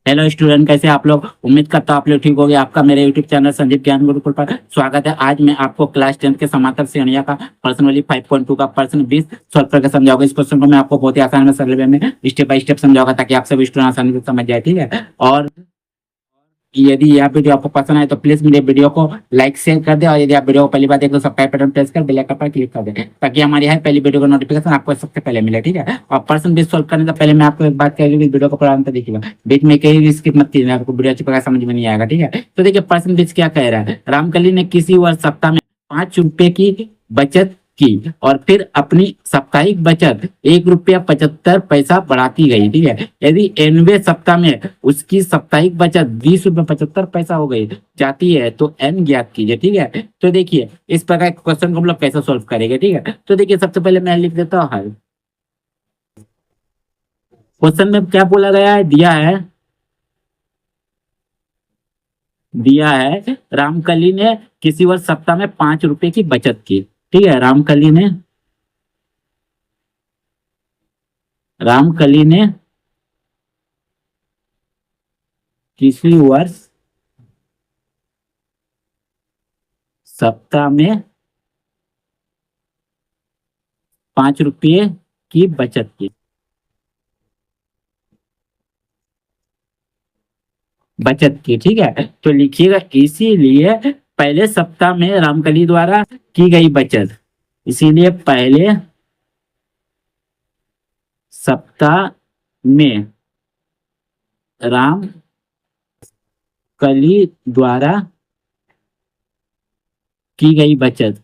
Hello student, कैसे आप लोग। उम्मीद करता हूँ आप लोग ठीक हो गए। आपका मेरे यूट्यूब चैनल संदीप ज्ञान गुरुकुल पर स्वागत है। आज मैं आपको क्लास 10 के समांतर श्रेणियां का पर्सनली 5.2 का प्रश्न 20 सॉल्व करके समझाऊंगा। इस क्वेश्चन को मैं आपको बहुत ही आसान में सरल वे में स्टेप बाय स्टेप समझाऊंगा ताकि आप सभी स्टूडेंट आसानी से समझ जाए। ठीक है। और यदि यह वीडियो आपको पसंद आए तो प्लीज मेरे वीडियो को लाइक शेयर कर दे, और यदि आप वीडियो को पहली बार देख तो सब्सक्राइब बटन प्रेस कर बेल आइकन पर क्लिक कर दे ताकि हमारी हर पहली वीडियो का नोटिफिकेशन आपको सबसे पहले मिले। ठीक है। और पर्सन भी सॉल्व करने से पहले मैं आपको एक बात कह वीडियो को पूरा अंत देखिएगा, बीच में कहीं स्किप मत कीजिएगा, आपको वीडियो अच्छी प्रकार समझ में नहीं आएगा। ठीक है। तो देखिए पर्सन बीच क्या कह रहा है। रामकली ने किसी वर्ष सप्ताह में 5 रुपए की बचत की और फिर अपनी साप्ताहिक बचत 1 रुपया 75 पैसा बढ़ाती गई। ठीक है। यदि 9वें सप्ताह में उसकी साप्ताहिक बचत 20 रुपये 75 पैसा हो गई जाती है तो एन ज्ञात कीजिए। ठीक है। तो देखिए इस प्रकार क्वेश्चन को हम लोग कैसे सॉल्व करेंगे। ठीक है। तो देखिए सबसे पहले मैं लिख देता हूँ हल। क्वेश्चन में क्या बोला गया है, दिया है रामकली ने किसी वर्ष सप्ताह में 5 रुपए की बचत की। ठीक है। रामकली ने किसी वर्ष सप्ताह में 5 रुपये की बचत की। ठीक है। तो लिखिएगा इसीलिए पहले सप्ताह में रामकली द्वारा की गई बचत, इसीलिए पहले सप्ताह में रामकली द्वारा की गई बचत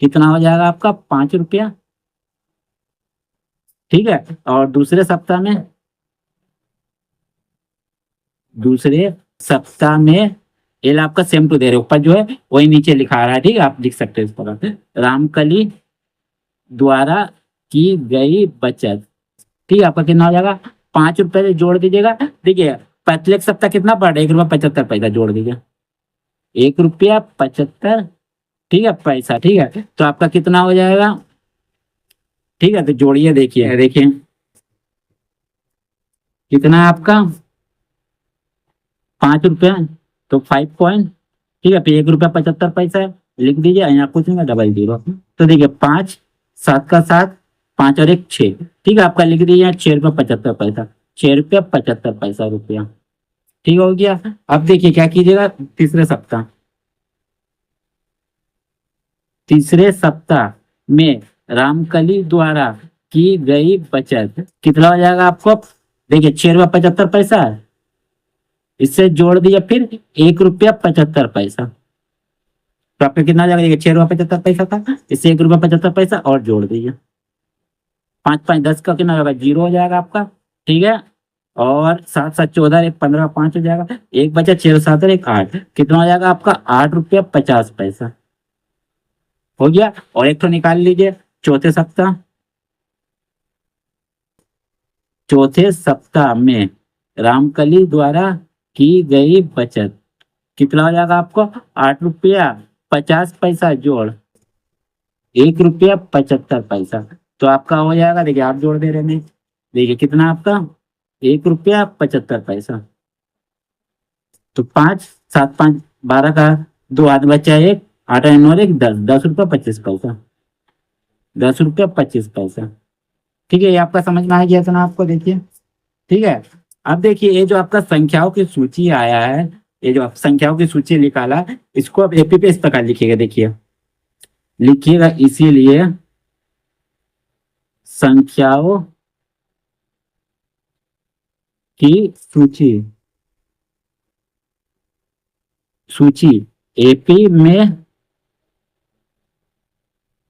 कितना हो जाएगा आपका 5 रुपया। ठीक है। और दूसरे सप्ताह में एल आपका सेम टू दे रहे ऊपर जो है वही नीचे लिखा रहा है। ठीक है। आप लिख सकते हैं इस प्रकार, रामकली द्वारा की गई बचत। ठीक है। आपका कितना हो जाएगा 5 रुपए जोड़ दीजिएगा। देखिए प्रत्येक सप्ताह कितना पड़ रहा है, 1 रुपया 75 पैसा जोड़ दीजिए, 1 रुपया 75। ठीक है पैसा। ठीक है। तो आपका कितना हो जाएगा। ठीक है। तो जोड़िए, देखिए देखिए कितना है आपका 5 रुपया, तो 5 पॉइंट। ठीक है। फिर 1 रुपया 75 पैसा है, लिख दीजिए, यहाँ कुछ नहीं 00। तो देखिए 5 7 का 7, 5 और 1 6। ठीक है। आपका लिख दीजिए 6 रुपया 75 पैसा, 6 रुपया 75 पैसा रुपया। ठीक हो गया। अब देखिए क्या कीजिएगा, तीसरे सप्ताह में रामकली द्वारा की गई बचत कितना हो जाएगा आपको। देखिए 6 रुपया 75 पैसा, इससे जोड़ दिया फिर 1 रुपया 75 पैसा, तो आपका कितना हो जाएगा। देखिए 6 रुपया 75 पैसा था, इससे 1 रुपया 75 पैसा और जोड़ दीजिए, 5 5 10 का कितना होगा 0 हो जाएगा आपका। ठीक है। और 7 7 14, 1 15, 5 हो जाएगा, एक बचा 6 7 और 1 8, कितना हो जाएगा आपका 8 रुपया 50 पैसा हो गया। और एक तो निकाल लीजिए चौथे सप्ताह में रामकली द्वारा की गई बचत कितना हो जाएगा आपको 8 रुपया 50 पैसा जोड़ 1 रुपया 75 पैसा, तो आपका हो जाएगा। देखिए आप जोड़ दे रहे हैं, देखिए कितना आपका 1 रुपया 75 पैसा। तो 5 7 5 12 का 2 हाथ बचा 1, 8 और 1 10, 10 रुपया 25 पैसा, 10 रुपया 25 पैसा। ठीक है। ये आपका समझ में आ गया था ना आपको। देखिए ठीक है। अब देखिए ये जो आपका संख्याओं की सूची आया है, ये जो आप संख्याओं की सूची निकाला, इसको अब एपी पे इस प्रकार लिखिएगा। देखिए लिखिएगा इसीलिए संख्याओं की सूची एपी में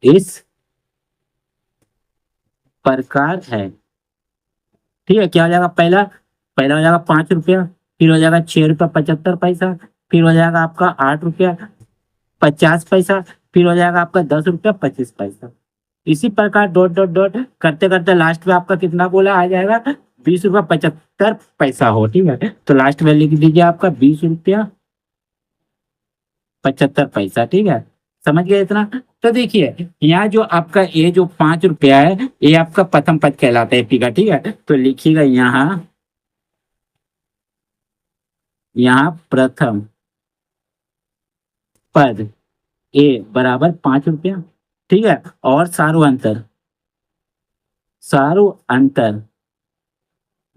इस प्रकार है। ठीक है। क्या हो जाएगा, पहला हो जाएगा 5 रुपया, फिर हो जाएगा 6 रुपया 75 पैसा, फिर हो जाएगा आपका 8 रुपया 50 पैसा, फिर हो जाएगा आपका 10 रुपया 25 पैसा। इसी प्रकार डॉट डॉट डॉट करते करते लास्ट में आपका कितना बोला आ जाएगा 20 रुपया 75 पैसा हो। ठीक है। तो लास्ट में लिख दीजिए आपका 20 रुपया 75 पैसा। ठीक है। समझ गए इतना। तो देखिए यहाँ जो आपका ये जो 5 रुपया है ये आपका प्रथम पद कहलाता है एपी का, ठीक है। तो लिखिएगा यहाँ प्रथम पद ए बराबर 5 रुपया, ठीक है। और सारू अंतर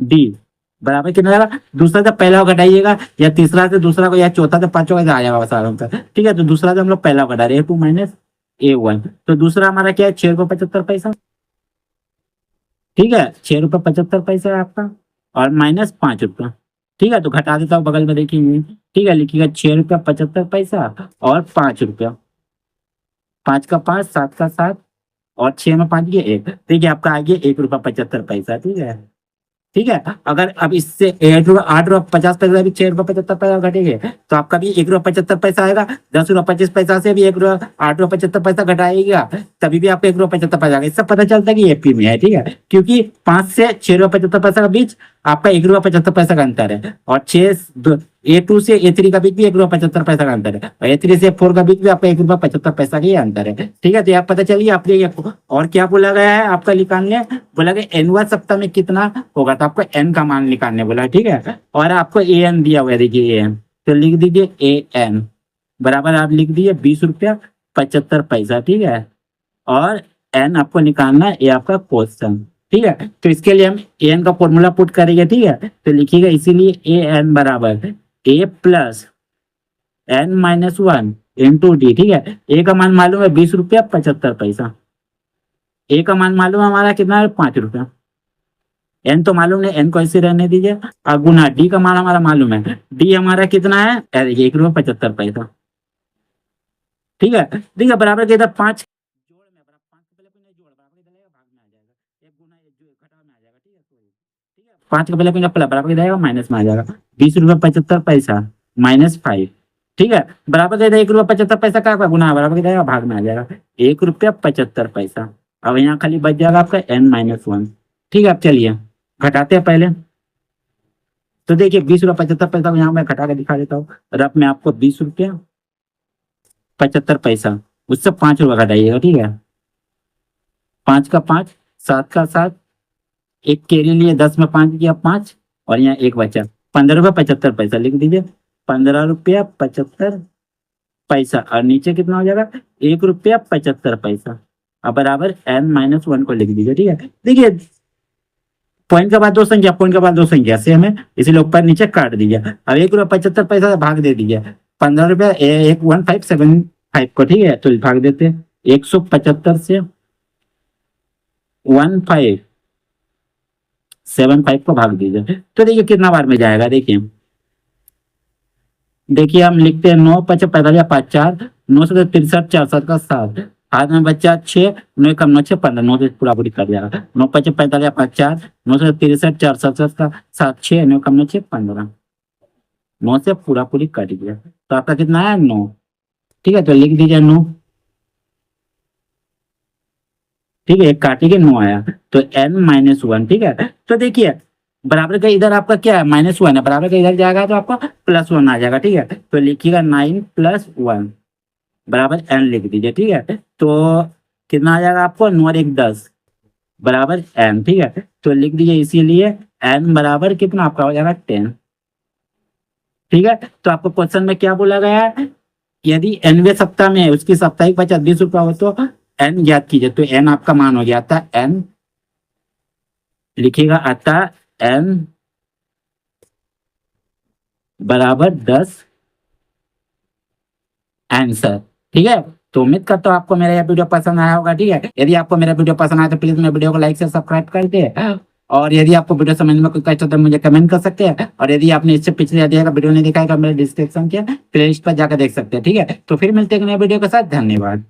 डी बराबर कितना आएगा, दूसरा से पहला को घटाइएगा या तीसरा से दूसरा को या चौथा से पांचवा को आ जाएगा सारू अंतर, ठीक है। तो दूसरा से हम लोग पहला को घटा रहे हैं A2 माइनस A1, तो दूसरा हमारा क्या है 6 रुपये 75 पैसा, ठीक है। 6 रुपये 75 पैसा है आपका और माइनस 5 रुपया, ठीक है। तो घटा देता हूँ बगल में देखिए, ठीक है। लिखिएगा 6 रुपया 75 पैसा और 5 रुपया, 5 का 5, 7 का 7 और 6 में 5 गए 1, ठीक है। आपका आ गया 1 रुपया 75 पैसा, ठीक है, ठीक है। अगर अब इससे 8 रुपया 50 पैसा भी 6 रुपया 75 पैसा घटेंगे तो आपका भी 1 रुपया 75 पैसा आएगा। 10 रुपया 25 पैसा से भी 8 रुपया 75 पैसा घटाएगा तभी भी आपको 1 रुपया 75 पैसा आएगा। इससे पता चलता है कि एपी में है, ठीक है, क्योंकि 5 से 6 रुपया 75 पैसा के बीच आपका 1 रुपया 75 पैसा का अंतर है और A2 से A3 का बीच भी 1 रुपया 75 पैसा का अंतर है और A3 से A4 का बीच भी आपका 1 रुपया 75 पैसा का ही अंतर है, ठीक है। तो आप पता चलिए आपने और क्या बोला गया है आपका निकालने, बोला गया nवां सप्ताह में कितना होगा, तो आपको n का मान निकालने बोला, ठीक है। और आपको an दिया हुआ है, देखिए an, तो लिख दीजिए an बराबर आप लिख दीजिए 20 रुपया 75 पैसा, ठीक है। और n आपको निकालना है, ये आपका क्वेश्चन, ठीक है। तो इसके लिए हम an का फॉर्मूला पुट करेंगे, ठीक है। तो लिखिएगा इसीलिए an बराबर a plus n-1 into D, ठीक है। a का मान मालूम है 20 रुपया 75 पैसा, a का मान मालूम है हमारा कितना है 5 रुपया, n तो मालूम नहीं, n को ऐसे रहने दीजिए और गुना d का मान हमारा मालूम है, d हमारा कितना है 1 रुपया 75 पैसा, ठीक है। देखिए बराबर के इधर 5 जोड़ में बराबर 5 के पहले कोई नहीं जोड़ बराबर इधर लगेगा भाग में आ जाएगा, एक गुना एक जो घटा में आ जाएगा, ठीक है। ठीक है 5 के पहले कोई प्लस बराबर किधर आएगा माइनस में आ जाएगा, 20 रुपया 75 पैसा माइनस 5, ठीक है। बराबर के इधर 1 रुपया 75 पैसा का गुना बराबर किधर आएगा भाग में आ जाएगा 1 रुपया 75 पैसा। अब यहाँ खाली बच जाएगा आपका n-1, ठीक है। अब चलिए घटाते हैं पहले, तो देखिए 20 रुपया 75 पैसा को यहाँ मैं घटा के दिखा देता हूँ। रफ में आपको 20 रुपया 75 पैसा उससे 5 रुपया घटाइएगा, ठीक है। 5 का 5, 7 का 7, एक केरी लिए 10 में 5 किया 5 और यहाँ 1 बचा, 15 रुपया 75 पैसा लिख दीजिए, 15 रुपया 75 पैसा और नीचे कितना हो जाएगा 1 रुपया 75 पैसा। अब बराबर n-1 को लिख दीजिए, ठीक है। देखिए पॉइंट के बाद दो संख्या, पॉइंट के बाद दो संख्या सेम है, इसलिए ऊपर नीचे काट दीजिए। अब 1 रुपया 75 पैसा से भाग दे दीजिए 15 रुपया 1575 को, ठीक है। तो भाग देते 175 से 1575 को भाग दीजिए, तो देखिए कितना बार में जाएगा। देखिए हम लिखते हैं 9 5 45 5 4 9 से 63 4 7 का 7, हाथ में बच्चा 6 9 कम 9 6 15, 9 से पूरा पूरी कर जाएगा। 9 5 45 5 4 9 से 63 4 7 का 7 6 9 कम 9 6 15, 9 से पूरा पूरी कट गया, तो आपका कितना है 9, ठीक है। तो लिख दीजिए 9, ठीक है। एक काटेंगे 9 आया तो n-1, ठीक है। तो देखिए बराबर का इधर आपका क्या है -1 है, बराबर का इधर जाएगा तो आपका +1 आ जाएगा, ठीक है। तो लिखिएगा 9 + 1 बराबर n लिख दीजिए, ठीक है। तो कितना आ जाएगा आपको 9 और 1 10 बराबर n, ठीक है। तो लिख दीजिए इसीलिए n बराबर कितना आपका हो जाएगा 10, ठीक है। तो आपको क्वेश्चन में क्या बोला गया है, यदि nवें सप्ताह में उसकी साप्ताहिक बचत 20 रुपया हो तो n ज्ञात कीजिए, तो n आपका मान हो गया था n, लिखिएगा अतः n बराबर 10 आंसर, ठीक है। तो उम्मीद करता हूँ आपको मेरा यह वीडियो पसंद आया होगा, ठीक है। यदि आपको मेरा वीडियो पसंद आया तो प्लीज मेरे वीडियो को लाइक से सब्सक्राइब कर दे, और यदि आपको वीडियो समझ में कोई कष्ट हो तो मुझे कमेंट कर सकते हैं, और यदि आपने इससे पिछले अध्याय का वीडियो नहीं दिखाएगा मेरे डिस्क्रिप्शन के प्लेलिस्ट पर जाकर देख सकते हैं, ठीक है। तो फिर मिलते हैं नए वीडियो के साथ, धन्यवाद।